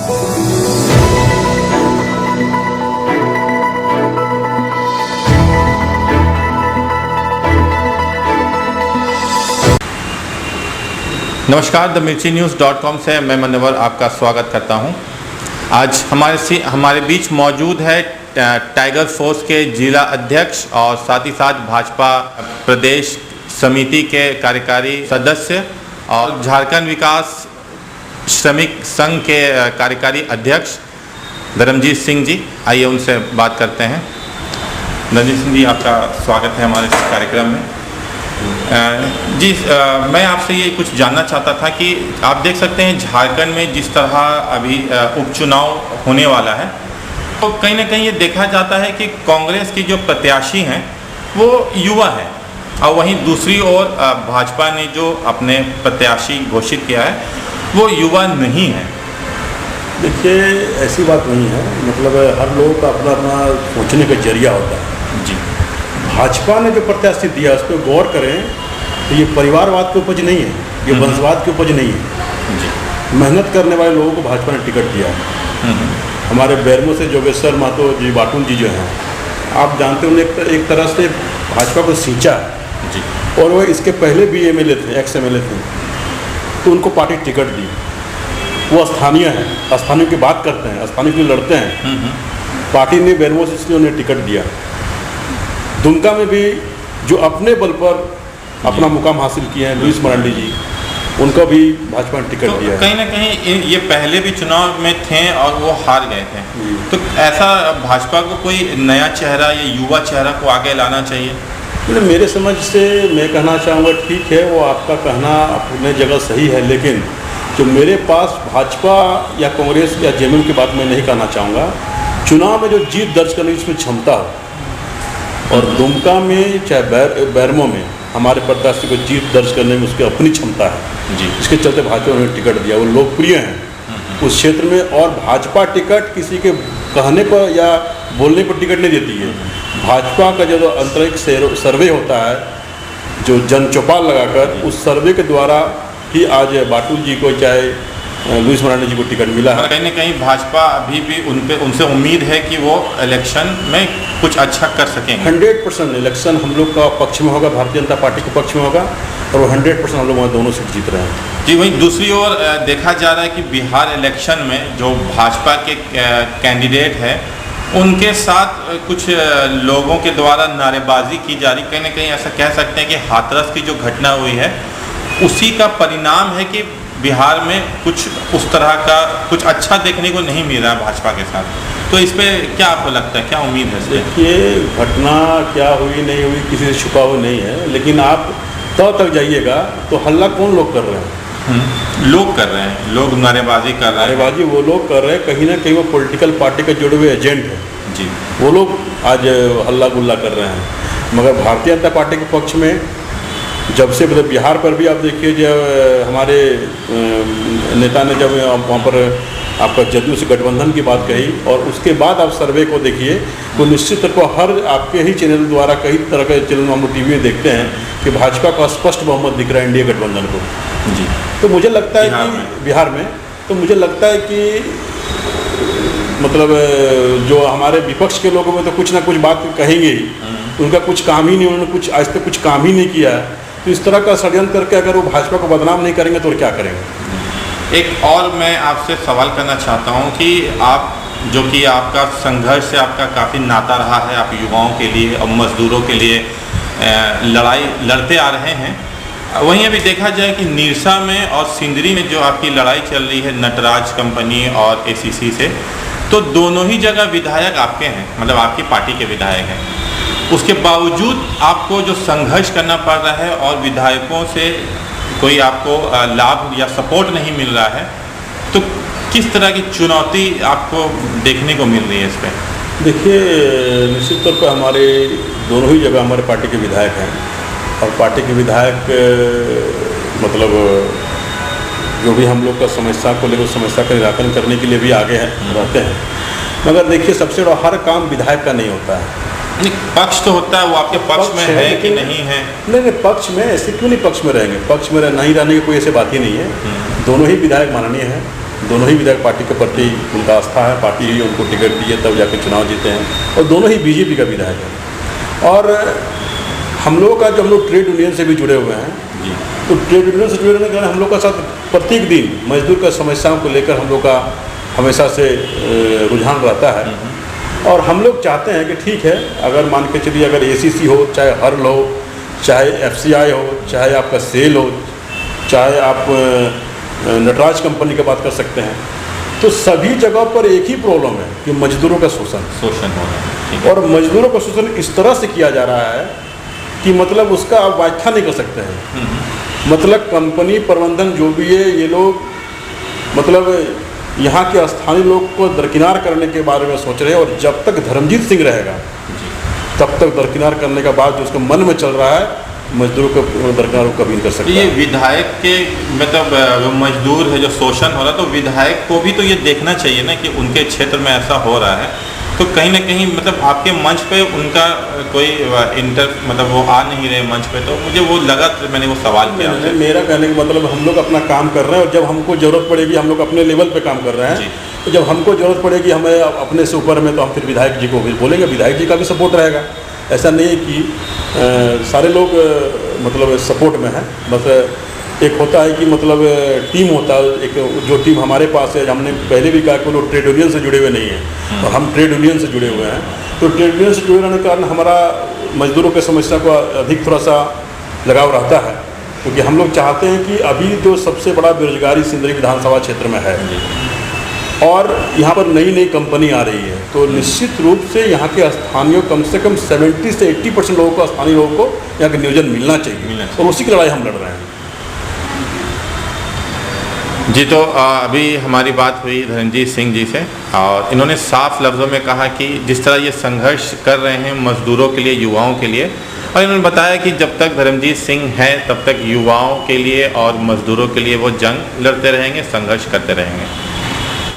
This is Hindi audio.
नमस्कार, द मिर्ची न्यूज़.com से मैं मनोवर आपका स्वागत करता हूं। आज हमारे बीच मौजूद है टाइगर फोर्स के जिला अध्यक्ष और साथ ही साथ भाजपा प्रदेश समिति के कार्यकारी सदस्य और झारखंड विकास श्रमिक संघ के कार्यकारी अध्यक्ष धर्मजीत सिंह जी। आइए उनसे बात करते हैं। धर्मजीत सिंह जी, आपका स्वागत है हमारे इस कार्यक्रम में। जी, मैं आपसे ये कुछ जानना चाहता था कि आप देख सकते हैं झारखंड में जिस तरह अभी उपचुनाव होने वाला है, तो कहीं ना कहीं ये देखा जाता है कि कांग्रेस के जो प्रत्याशी हैं वो युवा हैं, और वहीं दूसरी ओर भाजपा ने जो अपने प्रत्याशी घोषित किया है वो युवा नहीं है। देखिए, ऐसी बात नहीं है। मतलब हर लोगों का अपना अपना सोचने का जरिया होता है। जी, भाजपा ने जो प्रत्याशी दिया उस पर गौर करें तो ये परिवारवाद की उपज नहीं है, ये वंशवाद की उपज नहीं है। जी, मेहनत करने वाले लोगों को भाजपा ने टिकट दिया है। हमारे बैरमो से जोगेश्वर महतो जी, बाटुल जी जो हैं, आप जानते हैं एक तरह से भाजपा को सींचा है। जी, और वो इसके पहले भी एमएलए थे, एक्स एमएलए थे, तो उनको पार्टी टिकट दी। वो स्थानीय हैं, स्थानीय की बात करते हैं, स्थानीय के लिए लड़ते हैं। पार्टी ने बैरमो से इसलिए उन्हें टिकट दिया। दुमका में भी जो अपने बल पर अपना मुकाम हासिल किए हैं, लुइस मरांडी जी, उनको भी भाजपा ने टिकट दिया है। कहीं ना कहीं ये पहले भी चुनाव में थे और वो हार गए थे, तो ऐसा भाजपा को कोई नया चेहरा या युवा चेहरा को आगे लाना चाहिए। मेरे समझ से मैं कहना चाहूँगा, ठीक है, वो आपका कहना अपने जगह सही है, लेकिन जो मेरे पास भाजपा या कांग्रेस या जेएमएम की बात मैं नहीं कहना चाहूँगा। चुनाव में जो जीत दर्ज करने की उसमें क्षमता हो, और दुमका में चाहे बैरमो में हमारे प्रत्याशी को जीत दर्ज करने में उसकी अपनी क्षमता है। जी, इसके चलते भाजपा ने टिकट दिया। वो लोकप्रिय हैं उस क्षेत्र में, और भाजपा टिकट किसी के कहने पर या बोलने पर टिकट नहीं देती है। भाजपा का जो आंतरिक सर्वे होता है, जो जन चौपाल लगाकर, उस सर्वे के द्वारा ही आज बाटुल जी को चाहे लुइस मरांडी जी को टिकट मिला है। कहीं ना कहीं भाजपा अभी भी उनसे उम्मीद है कि वो इलेक्शन में कुछ अच्छा कर सकेंगे। 100% इलेक्शन हम लोग का पक्ष में होगा, भारतीय जनता पार्टी के पक्ष में होगा, और वो 100% हम लोग वहाँ दोनों सीट जीत रहे हैं। जी, वहीं दूसरी ओर देखा जा रहा है कि बिहार इलेक्शन में जो भाजपा के कैंडिडेट है उनके साथ कुछ लोगों के द्वारा नारेबाजी की जा रही। कहीं ना कहीं ऐसा कह सकते हैं कि हाथरस की जो घटना हुई है उसी का परिणाम है कि बिहार में कुछ उस तरह का कुछ अच्छा देखने को नहीं मिल रहा है भाजपा के साथ। तो इस पे क्या आपको लगता है, क्या उम्मीद है? देखिए, घटना क्या हुई नहीं हुई किसी से छुपा हुआ नहीं है, लेकिन आप तक जाइएगा तो हल्ला कौन लोग कर रहे हैं? लोग कर रहे हैं, लोग नारेबाजी कर रहे हैं। नारेबाजी वो लोग कर रहे हैं, कहीं ना कहीं वो पॉलिटिकल पार्टी के जुड़े हुए एजेंट हैं। जी, वो लोग आज हल्ला गुल्ला कर रहे हैं। मगर भारतीय जनता पार्टी के पक्ष में जब से, मतलब बिहार पर भी आप देखिए, जब हमारे नेता ने जब वहाँ पर आपका जदयू से गठबंधन की बात कही, और उसके बाद आप सर्वे को देखिए तो निश्चित तौर पर हर आपके ही चैनल द्वारा, कई तरह के चैनल हम लोग टीवी में देखते हैं कि भाजपा का स्पष्ट बहुमत दिख रहा है इंडिया गठबंधन को। जी, तो मुझे लगता है कि बिहार में, तो मुझे लगता है कि मतलब जो हमारे विपक्ष के लोगों में तो कुछ ना कुछ बात कहेंगे ही। उनका कुछ काम ही नहीं, उन्होंने कुछ आज तक कुछ काम ही नहीं किया। तो इस तरह का षड्यंत्र करके अगर वो भाजपा को बदनाम नहीं करेंगे तो क्या करेंगे? एक और मैं आपसे सवाल करना चाहता हूं कि आप, जो कि आपका संघर्ष से आपका काफ़ी नाता रहा है, आप युवाओं के लिए और मजदूरों के लिए लड़ाई लड़ते आ रहे हैं, वहीं अभी देखा जाए कि निरसा में और सिंदरी में जो आपकी लड़ाई चल रही है नटराज कंपनी और एसीसी से, तो दोनों ही जगह विधायक आपके हैं, मतलब आपकी पार्टी के विधायक हैं। उसके बावजूद आपको जो संघर्ष करना पड़ रहा है और विधायकों से कोई आपको लाभ या सपोर्ट नहीं मिल रहा है, तो किस तरह की चुनौती आपको देखने को मिल रही है इस पर? देखिए, निश्चित तौर पर हमारे दोनों ही जगह हमारे पार्टी के विधायक हैं, और पार्टी के विधायक मतलब जो भी हम लोग का समस्या को लेकर समस्या का निराकरण करने के लिए भी आगे रहते हैं। मगर देखिए, सबसे बड़ा हर काम विधायक का नहीं होता है। पक्ष तो होता है, वो आपके पक्ष में है कि नहीं है? नहीं, पक्ष में ऐसे क्यों नहीं पक्ष में रहेंगे? पक्ष में नहीं रहने की कोई ऐसी बात ही नहीं है। दोनों ही विधायक माननीय हैं। दोनों ही विधायक पार्टी के प्रति उनका आस्था है, पार्टी ही उनको टिकट दी है तब जाके चुनाव जीते हैं, और दोनों ही बीजेपी का विधायक है। और हम लोग का, जो हम लोग ट्रेड यूनियन से भी जुड़े हुए हैं जी, तो ट्रेड यूनियन से जुड़े रहने के कारण हम लोग का साथ प्रत्येक दिन मजदूर का समस्याओं को लेकर हम लोग का हमेशा से रुझान रहता है। और हम लोग चाहते हैं कि ठीक है, अगर मान के चलिए अगर ACC हो, चाहे हर्ल हो, चाहे FCI हो, चाहे आपका सेल हो, चाहे आप नटराज कंपनी की बात कर सकते हैं, तो सभी जगह पर एक ही प्रॉब्लम है कि मजदूरों का शोषण हो रहा है। ठीक है। और मजदूरों का शोषण इस तरह से किया जा रहा है कि मतलब उसका आप व्याख्या नहीं कर सकते हैं। मतलब कंपनी प्रबंधन जो भी है, ये लोग मतलब यहाँ के स्थानीय लोग को दरकिनार करने के बारे में सोच रहे हैं, और जब तक धर्मजीत सिंह रहेगा तब तक दरकिनार करने का बाद जो उसके मन में चल रहा है, मजदूरों को दरकिनार कभी नहीं कर सकता। ये विधायक के मतलब मजदूर है जो शोषण हो रहा है, तो विधायक को भी तो ये देखना चाहिए ना कि उनके क्षेत्र में ऐसा हो रहा है, तो कहीं ना कहीं मतलब आपके मंच पे उनका कोई मतलब वो आ नहीं रहे मंच पे, तो मुझे वो लगा, तो मैंने वो सवाल किया। मेरा कहने का मतलब हम लोग अपना काम कर रहे हैं, और जब हमको ज़रूरत पड़ेगी, हम लोग अपने लेवल पे काम कर रहे हैं, तो जब हमको ज़रूरत पड़ेगी हमें अपने से ऊपर में, तो हम फिर विधायक जी को भी बोलेंगे, विधायक जी का भी सपोर्ट रहेगा। ऐसा नहीं है कि सारे लोग मतलब सपोर्ट में हैं, बस एक होता है कि मतलब टीम होता है, एक जो टीम हमारे पास है, हमने पहले भी कहा कि वो लोग ट्रेड यूनियन से जुड़े हुए नहीं हैं, और हम ट्रेड यूनियन से जुड़े हुए हैं, तो ट्रेड यूनियन से जुड़े रहने के कारण हमारा मजदूरों के समस्या को अधिक थोड़ा सा लगाव रहता है, क्योंकि हम लोग चाहते हैं कि अभी जो सबसे बड़ा बेरोजगारी सिंदरी विधानसभा क्षेत्र में है, और यहाँ पर नई नई कंपनी आ रही है, तो निश्चित रूप से यहाँ के स्थानीय कम से कम 70 से 80% लोगों को, स्थानीय लोगों को यहाँ के नियोजन मिलना चाहिए, और उसी की लड़ाई हम लड़ रहे हैं। जी, तो अभी हमारी बात हुई धर्मजीत सिंह जी से, और इन्होंने साफ लफ्ज़ों में कहा कि जिस तरह ये संघर्ष कर रहे हैं मज़दूरों के लिए, युवाओं के लिए, और इन्होंने बताया कि जब तक धर्मजीत सिंह है तब तक युवाओं के लिए और मज़दूरों के लिए वो जंग लड़ते रहेंगे, संघर्ष करते रहेंगे।